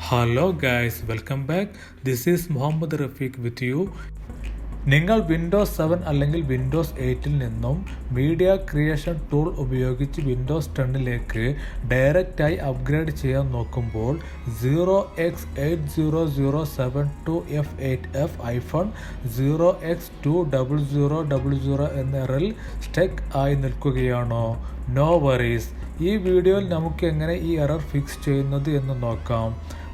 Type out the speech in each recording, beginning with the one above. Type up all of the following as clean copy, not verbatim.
Hello guys, welcome back. This is Muhammad Rafeeq with you. നിങ്ങൾ Windows 7 അല്ലെങ്കിൽ Windows 8 നിന്നും media creation tool ഉപയോഗിച്ച് Windows 10ലേക്ക് ഡയറക്റ്റായി അപ്ഗ്രേഡ് ചെയ്യാൻ നോക്കുമ്പോൾ 0x80072F8F 0x20000 എന്ന എററിൽ സ്റ്റക്ക് ആയി നിൽക്കുകയാണോ? No worries. ഈ വീഡിയോയിൽ നമുക്ക് എങ്ങനെ ഈ എറർ ഫിക്സ് ചെയ്യുന്നത് എന്ന് നോക്കാം.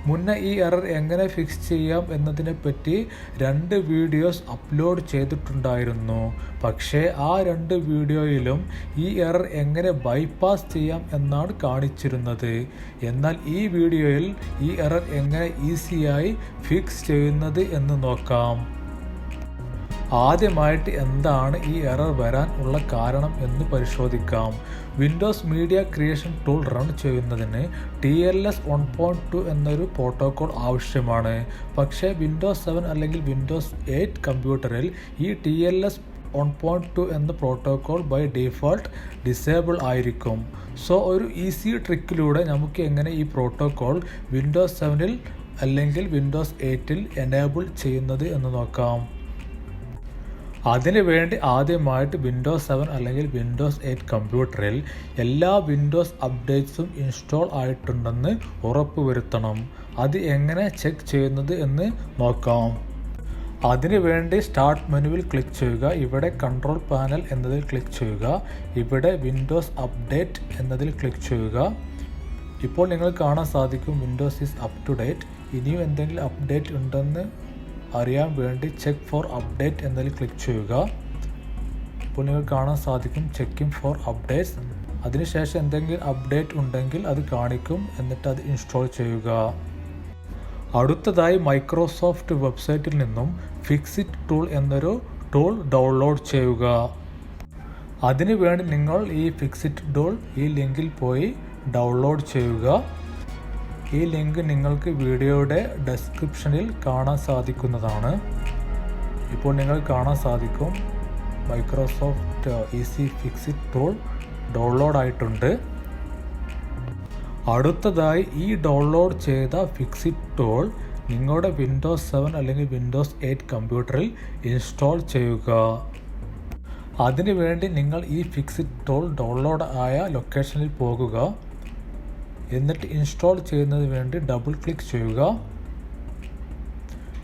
മുന്നേ ഈ എറർ എങ്ങനെ ഫിക്സ് ചെയ്യാം എന്നതിനെപ്പറ്റി 2 വീഡിയോസ് അപ്ലോഡ് ചെയ്തിട്ടുണ്ടായിരുന്നു. പക്ഷേ ആ 2 വീഡിയോയിലും ഈ എറർ എങ്ങനെ ബൈപ്പാസ് ചെയ്യാം എന്നാണ് കാണിച്ചിരുന്നത്. എന്നാൽ ഈ വീഡിയോയിൽ ഈ എറർ എങ്ങനെ ഈസിയായി ഫിക്സ് ചെയ്യുന്നത് എന്ന് നോക്കാം. ആദ്യമായിട്ട് എന്താണ് ഈ എറർ വരാൻ ഉള്ള കാരണം എന്ന് പരിശോധിക്കാം. Windows media creation tool run ചെയ്യുന്നതിന് TLS 1.2 എന്നൊരു പ്രോട്ടോക്കോൾ ആവശ്യമാണ്. പക്ഷേ വിൻഡോസ് 7 അല്ലെങ്കിൽ വിൻഡോസ് 8 കമ്പ്യൂട്ടറിൽ ഈ TLS 1.2 എന്ന പ്രോട്ടോക്കോൾ ബൈ ഡിഫോൾട്ട് ഡിസേബിൾ ആയിരിക്കും. സോ ഒരു ഈസി ട്രിക്കിലൂടെ നമുക്ക് എങ്ങനെ ഈ പ്രോട്ടോക്കോൾ വിൻഡോസ് 7 അല്ലെങ്കിൽ വിൻഡോസ് 8 എനേബിൾ ചെയ്യുന്നത് എന്ന് നോക്കാം. അതിനുവേണ്ടി ആദ്യമായിട്ട് വിൻഡോസ് 7 അല്ലെങ്കിൽ വിൻഡോസ് 8 കമ്പ്യൂട്ടറിൽ എല്ലാ വിൻഡോസ് അപ്ഡേറ്റ്സും ഇൻസ്റ്റാൾ ആയിട്ടുണ്ടെന്ന് ഉറപ്പുവരുത്തണം. അത് എങ്ങനെ ചെക്ക് ചെയ്യുന്നത് എന്ന് നോക്കാം. അതിനുവേണ്ടി സ്റ്റാർട്ട് മെനുവിൽ ക്ലിക്ക് ചെയ്യുക. ഇവിടെ കൺട്രോൾ പാനൽ എന്നതിൽ ക്ലിക്ക് ചെയ്യുക. ഇവിടെ വിൻഡോസ് അപ്ഡേറ്റ് എന്നതിൽ ക്ലിക്ക് ചെയ്യുക. ഇപ്പോൾ നിങ്ങൾ കാണാൻ സാധിക്കും Windows is up to date. ഇനിയും എന്തെങ്കിലും അപ്ഡേറ്റ് ഉണ്ടെന്ന് അറിയാൻ വേണ്ടി ചെക്ക് ഫോർ അപ്ഡേറ്റ് എന്നതിൽ ക്ലിക്ക് ചെയ്യുക. ഇപ്പോൾ നിങ്ങൾ കാണാൻ സാധിക്കും ചെക്കിംഗ് ഫോർ അപ്ഡേറ്റ്സ്. അതിനുശേഷം എന്തെങ്കിലും അപ്ഡേറ്റ് ഉണ്ടെങ്കിൽ അത് കാണിക്കും. എന്നിട്ട് അത് ഇൻസ്റ്റാൾ ചെയ്യുക. അടുത്തതായി മൈക്രോസോഫ്റ്റ് വെബ്സൈറ്റിൽ നിന്നും ഫിക്സിറ്റ് ടൂൾ എന്നൊരു ടൂൾ ഡൗൺലോഡ് ചെയ്യുക. അതിനുവേണ്ടി നിങ്ങൾ ഈ ഫിക്സിറ്റ് ടൂൾ ഈ ലിങ്കിൽ പോയി ഡൗൺലോഡ് ചെയ്യുക. ഈ ലിങ്ക് നിങ്ങൾക്ക് വീഡിയോയുടെ ഡിസ്ക്രിപ്ഷനിൽ കാണാൻ സാധിക്കുന്നതാണ്. ഇപ്പോൾ നിങ്ങൾ കാണാൻ സാധിക്കും Microsoft easy Fixit tool download ആയിട്ടുണ്ട്. അടുത്തതായി ഈ ഡൗൺലോഡ് ചെയ്ത ഫിക്സിറ്റ് ടൂൾ നിങ്ങളുടെ വിൻഡോസ് 7 അല്ലെങ്കിൽ വിൻഡോസ് 8 കമ്പ്യൂട്ടറിൽ ഇൻസ്റ്റാൾ ചെയ്യുക. അതിനുവേണ്ടി നിങ്ങൾ ഈ ഫിക്സിറ്റ് ടൂൾ ഡൗൺലോഡ് ആയ ലൊക്കേഷനിൽ പോകുക. എന്നിട്ട് ഇൻസ്റ്റാൾ ചെയ്യുന്നതിന് വേണ്ടി ഡബിൾ ക്ലിക്ക് ചെയ്യുക.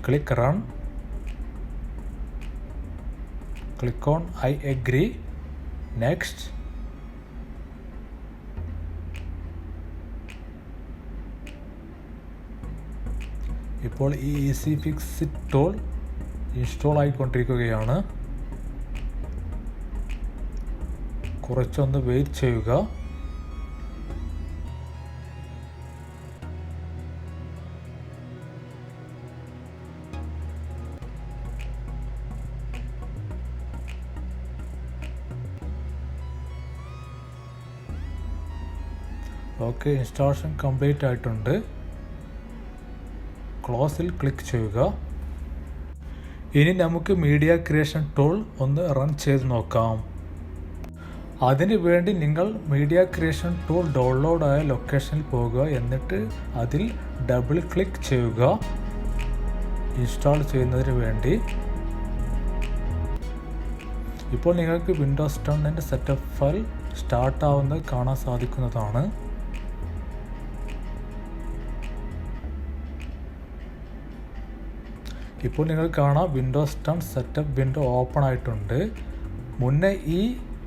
Click run. Click on I agree. Next. ഇപ്പോൾ ഈ ഈസി ഫിക്സിറ്റ് ടൂൾ ഇൻസ്റ്റാൾ ആയിക്കൊണ്ടിരിക്കുകയാണ്. കുറച്ചൊന്ന് വെയിറ്റ് ചെയ്യുക. ഓക്കെ, ഇൻസ്റ്റാളേഷൻ കംപ്ലീറ്റ് ആയിട്ടുണ്ട്. ക്ലോസിൽ ക്ലിക്ക് ചെയ്യുക. ഇനി നമുക്ക് മീഡിയ ക്രിയേഷൻ ടൂൾ ഒന്ന് റൺ ചെയ്ത് നോക്കാം. അതിനു വേണ്ടി നിങ്ങൾ മീഡിയ ക്രിയേഷൻ ടൂൾ ഡൗൺലോഡ് ആയ ലൊക്കേഷനിൽ പോകുക. എന്നിട്ട് അതിൽ ഡബിൾ ക്ലിക്ക് ചെയ്യുക ഇൻസ്റ്റാൾ ചെയ്യുന്നതിന് വേണ്ടി. ഇപ്പോൾ നിങ്ങൾക്ക് വിൻഡോസ് 10 സെറ്റപ്പ് ഫയൽ സ്റ്റാർട്ട് ആവുന്നത് കാണാൻ സാധിക്കുന്നതാണ്. ഇപ്പോൾ നിങ്ങൾ കാണാം വിൻഡോസ് 10 സെറ്റപ്പ് വിൻഡോ ഓപ്പൺ ആയിട്ടുണ്ട്. മുന്നേ ഈ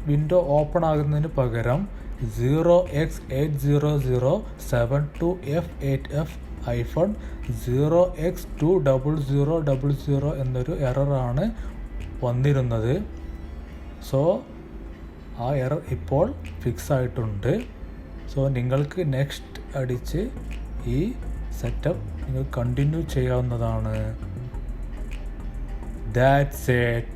വിൻഡോ ഓപ്പൺ ആകുന്നതിന് പകരം 0x80072F8F 0x20000 എന്നൊരു എററാണ് വന്നിരുന്നത്. സോ ആ എറർ ഇപ്പോൾ ഫിക്സ് ആയിട്ടുണ്ട്. സോ നിങ്ങൾക്ക് നെക്സ്റ്റ് അടിച്ച് ഈ സെറ്റപ്പ് നിങ്ങൾ കണ്ടിന്യൂ ചെയ്യാവുന്നതാണ്. That's it.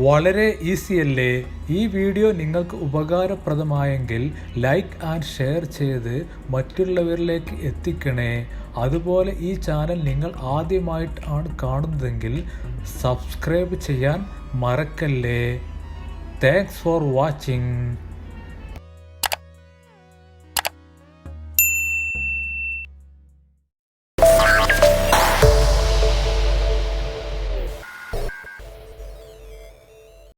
വളരെ ഈസി അല്ലേ? ഈ വീഡിയോ നിങ്ങൾക്ക് ഉപകാരപ്രദമായെങ്കിൽ ലൈക്ക് ആൻഡ് ഷെയർ ചെയ്ത് മറ്റുള്ളവരിലേക്ക് എത്തിക്കണേ. അതുപോലെ ഈ ചാനൽ നിങ്ങൾ ആദ്യമായിട്ടാണ് കാണുന്നതെങ്കിൽ സബ്സ്ക്രൈബ് ചെയ്യാൻ മറക്കല്ലേ. Thanks for watching.